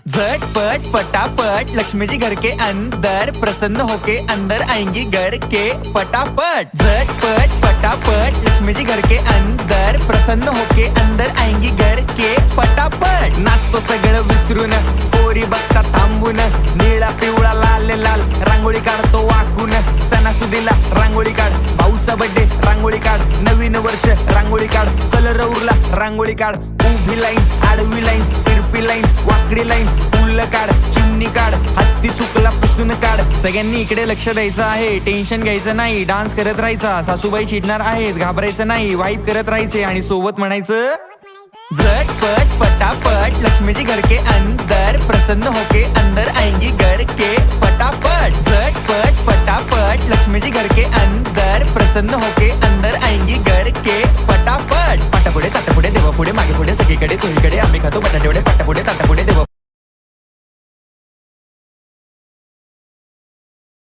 झटपट पटापट लक्ष्मी जी घर के अंदर प्रसन्न होके अंदर आएंगी घर के पटापट। झटपट पटापट लक्ष्मी जी घर के अंदर प्रसन्न होके अंदर आएंगी घर के पटापट। नाचतो सगळं विसरून पोरी बघता थांबून निळा पिवळा लाल लाल रांगोळी काढतो वाकून। सणासुदीला रांगोळी काढ, भाऊचा बर्थडे रांगोळी काढ, नवीन वर्ष रांगोळी काढ, कलर उरला रांगोळी काढ, उभी लाईन आडवी लाईन तिरपी लाईन वाकडी लाईन फुल काढ, चिमणी काढ, हत्ती चुकला पुसून काढ। सगळ्यांनी इकडे लक्ष द्यायचं आहे, टेन्शन घ्यायचं नाही, डान्स करत राहायचा। सासूबाई चिडणार आहेत, घाबरायचं नाही, वाईप करत राहायचे आणि सोबत म्हणायचं झटपट पटापट लक्ष्मी जी घर के अंदर प्रसन्न होके अंदर आएंगी घर के पटापट। झटपट पटापट लक्ष्मी जी घर के अंदर प्रसन्न होके अंदर आएंगी घर के पटापट। पाटापुढे ताटापुढे देवापुढे मागे पुढे सगळीकडे चोहीकडे आम्ही खातो बटाटेवडे पाटापुढे ताटापुढे देवा